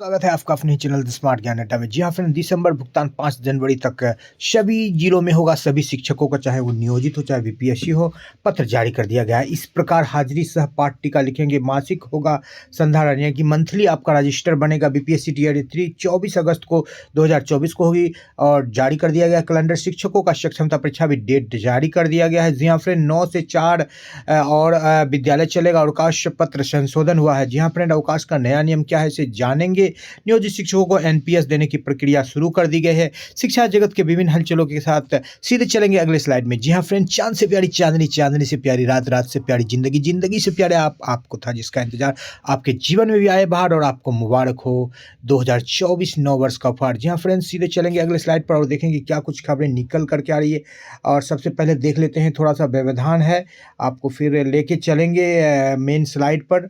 स्वागत है आपका अपने चैनल द स्मार्ट ज्ञान अड्डा में। जी हाँ फ्रेंड, दिसंबर भुगतान 5 जनवरी तक सभी जिलों में होगा। सभी शिक्षकों का, चाहे वो नियोजित हो चाहे बीपीएससी हो, पत्र जारी कर दिया गया है। इस प्रकार हाजिरी सह पाठ टीका लिखेंगे। मासिक होगा संधारण, यानी कि मंथली आपका रजिस्टर बनेगा। बीपीएससी टीआरई 3 24 अगस्त को 2024 को होगी और जारी कर दिया गया कैलेंडर। शिक्षकों का क्षमता परीक्षा भी डेट जारी कर दिया गया है। जी हाँ फ्रेंड, 9 से 4 और विद्यालय चलेगा। अवकाश पत्र संशोधन हुआ है। जी हाँ फ्रेंड, अवकाश का नया नियम क्या है इसे जानेंगे। नियोजित शिक्षकों को एनपीएस देने की प्रक्रिया शुरू कर दी गई है। शिक्षा जगत के विभिन्न हलचलों के साथ सीधे चलेंगे अगले स्लाइड में। जी हाँ फ्रेंड, चांद से प्यारी चांदनी, चांदनी से प्यारी रात, रात से प्यारी जिंदगी, जिंदगी से प्यारे आपको था जिसका इंतजार आपके जीवन में भी आए बाहर, और आपको मुबारक हो 2024 नौ वर्ष का उपहार। जी हाँ फ्रेंड, सीधे चलेंगे अगले स्लाइड पर और देखेंगे क्या कुछ खबरें निकल करके आ रही है। और सबसे पहले देख लेते हैं, थोड़ा सा व्यवधान है, आपको फिर लेके चलेंगे मेन स्लाइड पर।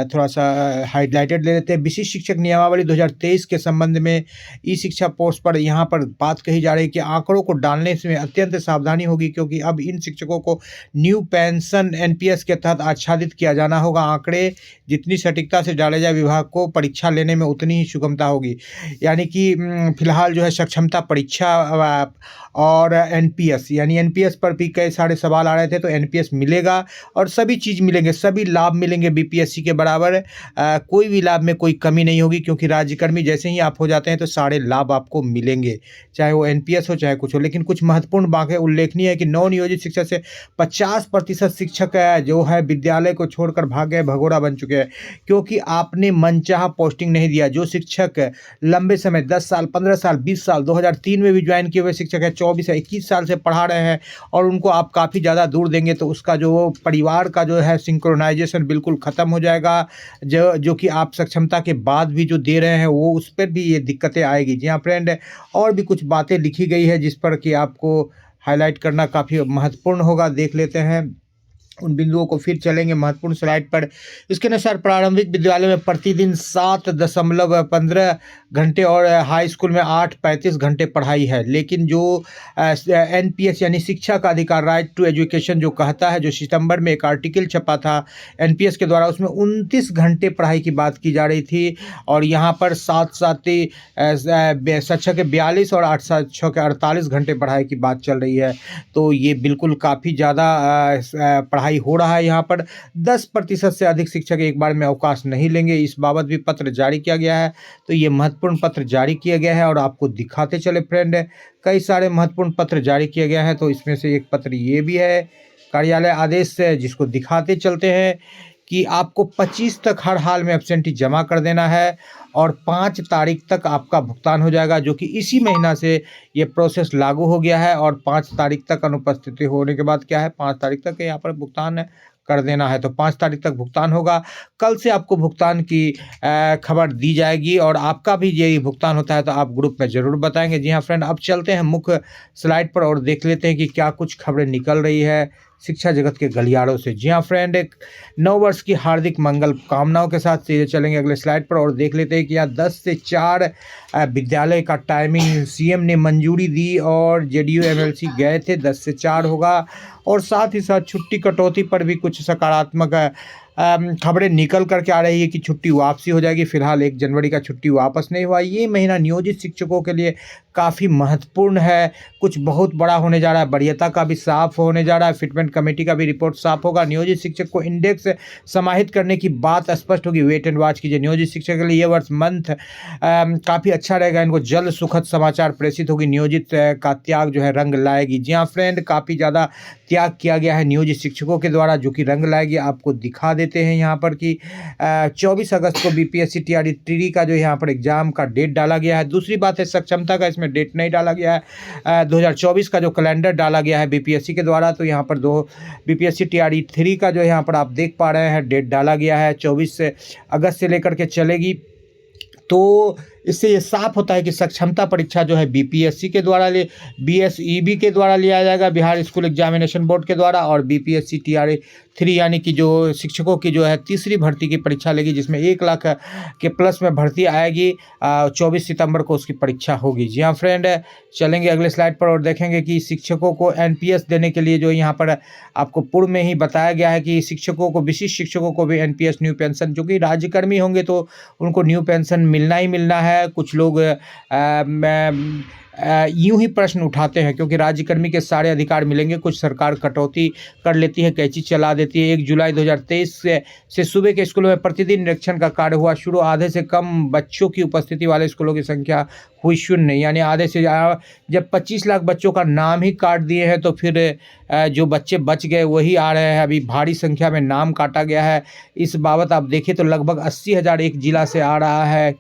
थोड़ा सा हाईलाइटेड ले लेते हैं। विशिष्ट शिक्षक नियमावली 2023 के संबंध में ई शिक्षा पोस्ट पर यहाँ पर बात कही जा रही है कि आंकड़ों को डालने में अत्यंत सावधानी होगी, क्योंकि अब इन शिक्षकों को न्यू पेंशन एनपीएस के तहत आच्छादित किया जाना होगा। आंकड़े जितनी सटीकता से डाले जाए, विभाग को परीक्षा लेने में उतनी ही सुगमता होगी। यानी कि फिलहाल जो है सक्षमता परीक्षा और एनपीएस, यानी एनपीएस पर भी कई सारे सवाल आ रहे थे, तो एनपीएस मिलेगा और सभी चीज़ मिलेंगे, सभी लाभ मिलेंगे बीपीएससी के बराबर। कोई भी लाभ में कोई कमी नहीं होगी, क्योंकि राज्यकर्मी जैसे ही आप हो जाते हैं तो सारे लाभ आपको मिलेंगे, चाहे वो एनपीएस हो चाहे कुछ हो। लेकिन कुछ महत्वपूर्ण बातें उल्लेखनीय है कि नवनियोजित शिक्षक से 50% शिक्षक जो है विद्यालय को छोड़कर भाग गए, भगोड़ा बन चुके हैं, क्योंकि आपने मनचाहा पोस्टिंग नहीं दिया। जो शिक्षक लंबे समय 10 साल 15 साल 20 साल 2003 में भी ज्वाइन किए हुए शिक्षक है, 24 या 21 साल से पढ़ा रहे हैं, और उनको आप काफ़ी ज़्यादा दूर देंगे तो उसका जो परिवार का जो है सिंक्रोनाइजेशन बिल्कुल ख़त्म हो जाएगा। जो कि आप सक्षमता के बाद भी जो दे रहे हैं वो उस पर भी ये दिक्कतें आएगी। जी हाँ फ्रेंड, और भी कुछ बातें लिखी गई है जिस पर कि आपको हाईलाइट करना काफ़ी महत्वपूर्ण होगा। देख लेते हैं उन बिंदुओं को, फिर चलेंगे महत्वपूर्ण स्लाइड पर। इसके अनुसार प्रारंभिक विद्यालय में प्रतिदिन 7.15 घंटे और हाई स्कूल में 8.35 घंटे पढ़ाई है। लेकिन जो एनपीएस यानी शिक्षा का अधिकार, राइट टू एजुकेशन जो कहता है, जो सितंबर में एक आर्टिकल छपा था एनपीएस के द्वारा, उसमें 29 घंटे पढ़ाई की बात की जा रही थी। और यहाँ पर 7 6 के 42 और 8 6 के 48 घंटे पढ़ाई की बात चल रही है। तो ये बिल्कुल काफ़ी ज़्यादा पढ़ाई हो रहा है। यहाँ पर 10% से अधिक शिक्षक एक बार में अवकाश नहीं लेंगे। इस बाबत भी पत्र जारी किया गया है। तो ये महत्वपूर्ण पत्र जारी किया गया है और आपको दिखाते चले फ्रेंड, कई सारे महत्वपूर्ण पत्र जारी किए गए हैं। तो इसमें से एक पत्र ये भी है कार्यालय आदेश से, जिसको दिखाते चलते हैं कि आपको 25 तक हर हाल में एब्सेंटी जमा कर देना है और 5 तारीख तक आपका भुगतान हो जाएगा, जो कि इसी महीना से ये प्रोसेस लागू हो गया है। और 5 तारीख तक अनुपस्थिति होने के बाद क्या है, 5 तारीख तक यहाँ पर भुगतान कर देना है। तो 5 तारीख तक भुगतान होगा। कल से आपको भुगतान की खबर दी जाएगी, और आपका भी यही भुगतान होता है तो आप ग्रुप में ज़रूर बताएंगे। जी हाँ फ्रेंड, अब चलते हैं मुख्य स्लाइड पर और देख लेते हैं कि क्या कुछ खबरें निकल रही है शिक्षा जगत के गलियारों से। जी हाँ फ्रेंड, एक नव वर्ष की हार्दिक मंगल कामनाओं के साथ सीधे चलेंगे अगले स्लाइड पर और देख लेते हैं कि यहाँ 10 से 4 विद्यालय का टाइमिंग सीएम ने मंजूरी दी और जेडीयू एमएलसी गए थे, 10 से 4 होगा। और साथ ही साथ छुट्टी कटौती पर भी कुछ सकारात्मक खबरें निकल करके आ रही है कि छुट्टी वापसी हो जाएगी। फिलहाल 1 जनवरी का छुट्टी वापस नहीं हुआ। ये महीना नियोजित शिक्षकों के लिए काफ़ी महत्वपूर्ण है, कुछ बहुत बड़ा होने जा रहा है। वरीयता का भी साफ होने जा रहा है, फिटमेंट कमेटी का भी रिपोर्ट साफ होगा। नियोजित शिक्षक को इंडेक्स समाहित करने की बात स्पष्ट होगी। वेट एंड वॉच कीजिए। नियोजित शिक्षक के लिए ये वर्ष मंथ काफ़ी अच्छा रहेगा। इनको जल्द सुखद समाचार प्रेषित होगी। नियोजित का त्याग जो है रंग लाएगी। जी हाँ फ्रेंड, काफ़ी ज़्यादा त्याग किया गया है नियोजित शिक्षकों के द्वारा, जो कि रंग लाएगी। आपको दिखा देते हैं यहाँ पर कि 24 अगस्त को बीपीएससी टीआरई 3 का जो यहाँ पर एग्जाम का डेट डाला गया है। दूसरी बात है सक्षमता का, इसमें डेट नहीं डाला गया है। 2024 का जो कैलेंडर डाला गया है बीपीएससी के द्वारा, तो यहाँ पर बीपीएससी टीआरई 3 का जो यहाँ पर आप देख पा रहे हैं डेट डाला गया है 24 अगस्त से लेकर के चलेगी। तो इससे ये साफ होता है कि सक्षमता परीक्षा जो है बीपीएससी के द्वारा बीएसईबी के द्वारा लिया जाएगा, बिहार स्कूल एग्जामिनेशन बोर्ड के द्वारा, और बीपीएससी टीआरए 3 यानी कि जो शिक्षकों की जो है तीसरी भर्ती की परीक्षा लेगी, जिसमें 1 लाख के प्लस में भर्ती आएगी। 24 सितंबर को उसकी परीक्षा होगी। जी हाँ फ्रेंड, चलेंगे अगले स्लाइड पर और देखेंगे कि शिक्षकों को एनपीएस देने के लिए जो यहाँ पर आपको पूर्व में ही बताया गया है कि शिक्षकों को, विशिष्ट शिक्षकों को भी एनपीएस न्यू पेंशन, जो कि राज्यकर्मी होंगे तो उनको न्यू पेंशन मिलना ही मिलना है। कुछ लोग यूं ही प्रश्न उठाते हैं क्योंकि राज्यकर्मी के सारे अधिकार मिलेंगे, कुछ सरकार कटौती कर लेती है, कैंची चला देती है। 1 जुलाई 2023 से सुबह के स्कूलों में प्रतिदिन निरीक्षण का कार्य हुआ शुरू। आधे से कम बच्चों की उपस्थिति वाले स्कूलों की संख्या हुई 0, यानी आधे से जब 25 लाख बच्चों का नाम ही काट दिए हैं तो फिर जो बच्चे बच गए वही आ रहे हैं। अभी भारी संख्या में नाम काटा गया है। इस बाबत आप देखें तो लगभग 80,000 एक जिला से आ रहा है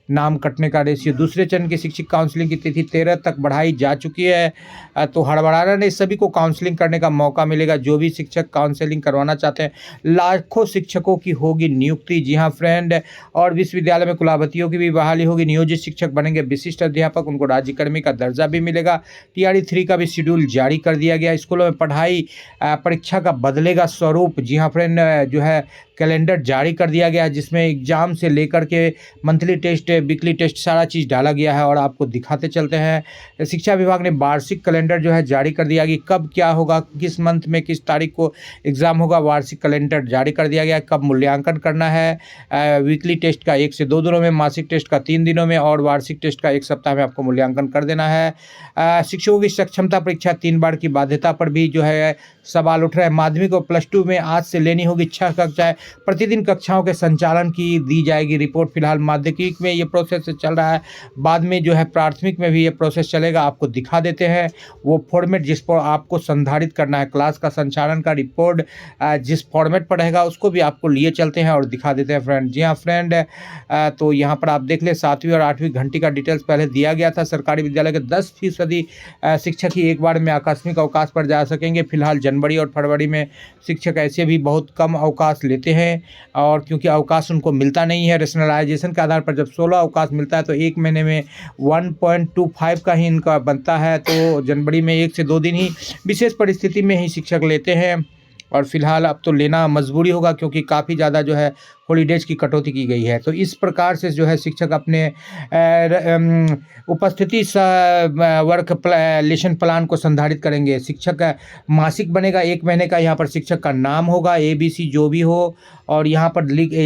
नाम कटने का रेशियो। दूसरे चरण की शिक्षक काउंसलिंग की तिथि 13 तक बढ़ाई जा चुकी है। तो हड़बड़ाना नहीं, सभी को काउंसलिंग करने का मौका मिलेगा। जो भी शिक्षक काउंसलिंग करवाना चाहते हैं, लाखों शिक्षकों की होगी नियुक्ति। जी हाँ फ्रेंड, और विश्वविद्यालय में कुलाधिपतियों की भी बहाली होगी। नियोजित शिक्षक बनेंगे विशिष्ट अध्यापक, उनको राज्यकर्मी का दर्जा भी मिलेगा। टीआरई 3 का भी शेड्यूल जारी कर दिया गया। स्कूलों में पढ़ाई परीक्षा का बदलेगा स्वरूप। जी हाँ फ्रेंड, जो है कैलेंडर जारी कर दिया गया है, जिसमें एग्जाम से लेकर के मंथली टेस्ट, वीकली टेस्ट, सारा चीज़ डाला गया है और आपको दिखाते चलते हैं। शिक्षा विभाग ने वार्षिक कैलेंडर जो है जारी कर दिया कि कब क्या होगा, किस मंथ में किस तारीख को एग्ज़ाम होगा। वार्षिक कैलेंडर जारी कर दिया गया। कब मूल्यांकन करना है, वीकली टेस्ट का 1 से 2 दिनों में, मासिक टेस्ट का 3 दिनों में और वार्षिक टेस्ट का 1 सप्ताह में आपको मूल्यांकन कर देना है। शिक्षकों की सक्षमता परीक्षा 3 बार की बाध्यता पर भी जो है सवाल उठ रहा है। माध्यमिक और +2 में आज से लेनी होगी 6 कक्षाएं। प्रतिदिन कक्षाओं के संचालन की दी जाएगी रिपोर्ट। फिलहाल माध्यमिक में ये प्रोसेस चल रहा है, बाद में जो है प्राथमिक में भी ये प्रोसेस चलेगा। आपको दिखा देते हैं वो फॉर्मेट जिस पर आपको संधारित करना है। क्लास का संचालन का रिपोर्ट जिस फॉर्मेट पर रहेगा उसको भी आपको लिए चलते हैं और दिखा देते हैं फ्रेंड। जी हाँ फ्रेंड, तो यहाँ पर आप देख लें 7वीं और 8वीं घंटी का डिटेल्स पहले दिया गया था। सरकारी विद्यालय के 10% शिक्षक ही एक बार में आकस्मिक अवकाश पर जा सकेंगे। फिलहाल जनवरी और फरवरी में शिक्षक ऐसे भी बहुत कम अवकाश लेते हैं, और क्योंकि अवकाश उनको मिलता नहीं है रेशनलाइजेशन के आधार पर। जब 16 अवकाश मिलता है तो 1 महीने में 1.25 का ही इनका बनता है। तो जनवरी में 1 से 2 दिन ही विशेष परिस्थिति में ही शिक्षक लेते हैं, और फिलहाल अब तो लेना मजबूरी होगा क्योंकि काफ़ी ज़्यादा जो है हॉलीडेज की कटौती की गई है। तो इस प्रकार से जो है शिक्षक अपने उपस्थिति वर्क लेशन प्लान को संधारित करेंगे। शिक्षक मासिक बनेगा, 1 महीने का यहाँ पर शिक्षक का नाम होगा, ABC जो भी हो, और यहाँ पर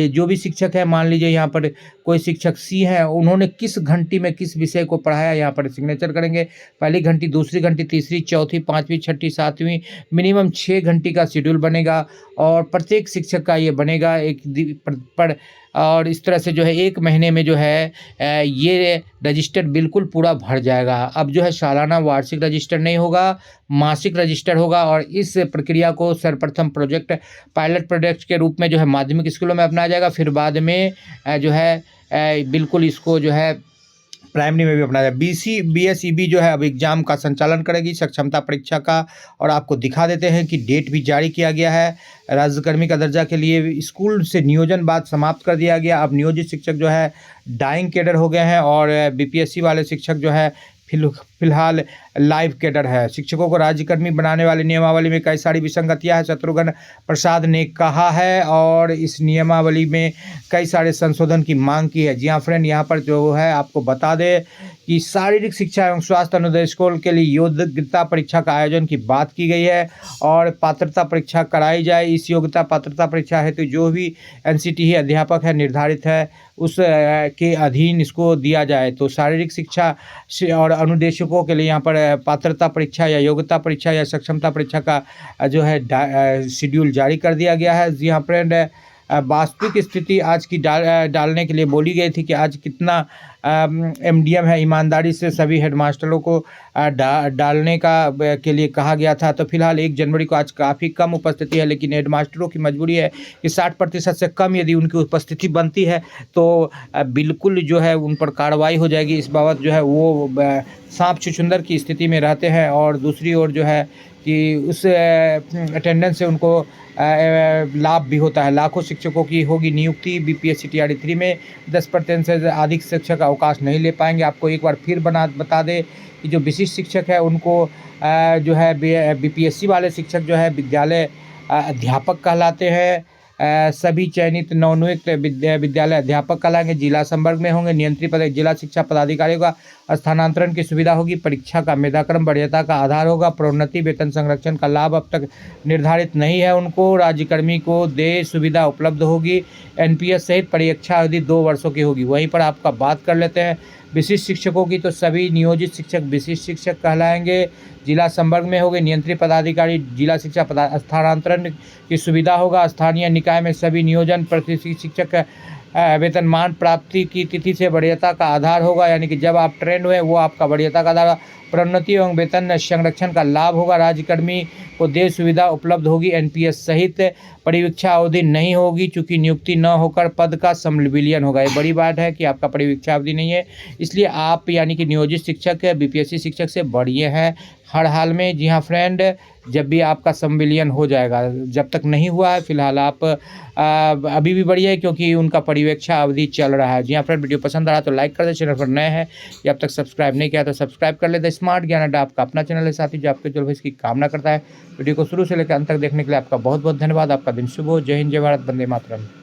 जो भी शिक्षक है, मान लीजिए यहाँ पर कोई शिक्षक C है, उन्होंने किस घंटी में किस विषय को पढ़ाया, यहाँ पर सिग्नेचर करेंगे। पहली घंटी, दूसरी घंटी, तीसरी, चौथी, 5वीं, 6ठी, 7वीं, मिनिमम 6 घंटी का शेड्यूल बनेगा, और प्रत्येक शिक्षक का ये बनेगा पर और इस तरह से जो है 1 महीने में जो है ये रजिस्टर बिल्कुल पूरा भर जाएगा। अब जो है सालाना वार्षिक रजिस्टर नहीं होगा, मासिक रजिस्टर होगा, और इस प्रक्रिया को सर्वप्रथम पायलट प्रोजेक्ट के रूप में जो है माध्यमिक स्कूलों में अपनाया जाएगा। फिर बाद में जो है बिल्कुल इसको जो है प्राइमरी में भी अपनाया जाए। BSEB जो है अब एग्ज़ाम का संचालन करेगी, सक्षमता परीक्षा का, और आपको दिखा देते हैं कि डेट भी जारी किया गया है। राज्यकर्मी का दर्जा के लिए स्कूल से नियोजन बाद समाप्त कर दिया गया। अब नियोजित शिक्षक जो है डाइंग कैडर हो गए हैं, और BPSC वाले शिक्षक जो है फिलहाल लाइव कैडर है। शिक्षकों को राज्यकर्मी बनाने वाली नियमावली में कई सारी विसंगतियां हैं, शत्रुघ्न प्रसाद ने कहा है, और इस नियमावली में कई सारे संशोधन की मांग की है। जी हाँ फ्रेंड, यहाँ पर जो है आपको बता दें कि शारीरिक शिक्षा एवं स्वास्थ्य अनुदान स्कूल के लिए योग्यता परीक्षा का आयोजन की बात की गई है, और पात्रता परीक्षा कराई जाए। इस योग्यता पात्रता परीक्षा है तो जो भी NCT अध्यापक है निर्धारित है उस के अधीन इसको दिया जाए। तो शारीरिक शिक्षा और अनुदेशकों के लिए यहाँ पर पात्रता परीक्षा या योग्यता परीक्षा या सक्षमता परीक्षा का जो है शेड्यूल जारी कर दिया गया है। जी हाँ फ्रेंड, वास्तविक स्थिति आज की डालने के लिए बोली गई थी कि आज कितना MDM है, ईमानदारी से सभी हेडमास्टरों को डालने के लिए कहा गया था। तो फिलहाल 1 जनवरी को आज काफ़ी कम उपस्थिति है, लेकिन हेडमास्टरों की मजबूरी है कि 60% से कम यदि उनकी उपस्थिति बनती है तो बिल्कुल जो है उन पर कार्रवाई हो जाएगी। इस बाबत जो है वो सांप छुछुंदर की स्थिति में रहते हैं। और दूसरी ओर जो है कि उस अटेंडेंस से उनको लाभ भी होता है। लाखों शिक्षकों की होगी नियुक्ति। बीपीएससी टीआरई 3 में 10% से अधिक शिक्षक अवकाश नहीं ले पाएंगे। आपको एक बार फिर बता दें कि जो विशिष्ट शिक्षक है उनको जो है बीपीएससी वाले शिक्षक जो है विद्यालय अध्यापक कहलाते हैं। सभी चयनित नवनियुक्त विद्यालय अध्यापक कहलाएंगे। जिला संवर्ग में होंगे। नियंत्रित पद जिला शिक्षा पदाधिकारियों का स्थानांतरण की सुविधा होगी। परीक्षा का मेधाक्रम वरीयता का आधार होगा। प्रोन्नति वेतन संरक्षण का लाभ अब तक निर्धारित नहीं है उनको। राज्यकर्मी को देय सुविधा उपलब्ध होगी। एनपीएस सहित परीक्षा अवधि 2 वर्षों की होगी। वहीं पर आपका बात कर लेते हैं विशिष्ट शिक्षकों की, तो सभी नियोजित शिक्षक विशिष्ट शिक्षक कहलाएंगे। जिला संवर्ग में होंगे। नियंत्रित पदाधिकारी जिला शिक्षा स्थानांतरण की सुविधा होगा। स्थानीय निकाय में सभी नियोजन प्रतिष्ठित शिक्षक वेतनमान प्राप्ति की तिथि से वरीयता का आधार होगा, यानी कि जब आप ट्रेंड हुए वो आपका वरीयता का आधार। प्रोन्नति एवं वेतन संरक्षण का लाभ होगा। राज्यकर्मी को देय सुविधा उपलब्ध होगी। एनपीएस सहित परिवीक्षा अवधि नहीं होगी, चूँकि नियुक्ति न होकर पद का संविलियन होगा। ये बड़ी बात है कि आपका परिवीक्षा अवधि नहीं है, इसलिए आप यानी कि नियोजित शिक्षक बीपीएससी शिक्षक से बढ़िए हैं हर हाल में। जी हाँ फ्रेंड, जब भी आपका संविलियन हो जाएगा, जब तक नहीं हुआ है फिलहाल आप अभी भी बढ़िए, क्योंकि उनका परिवीक्षा अवधि चल रहा है। जी हाँ फ्रेंड, वीडियो पसंद आ रहा तो लाइक कर दे। चैनल पर नए हैं या अब तक सब्सक्राइब नहीं किया तो सब्सक्राइब कर ले। द स्मार्ट ज्ञान अड्डा आपका अपना चैनल है साथी, जो आपके जो इसकी कामना करता है। वीडियो को शुरू से लेकर अंत तक देखने के लिए आपका बहुत बहुत धन्यवाद। आपका दिन शुभ हो। जय हिंद, जय भारत, वंदे मातरम।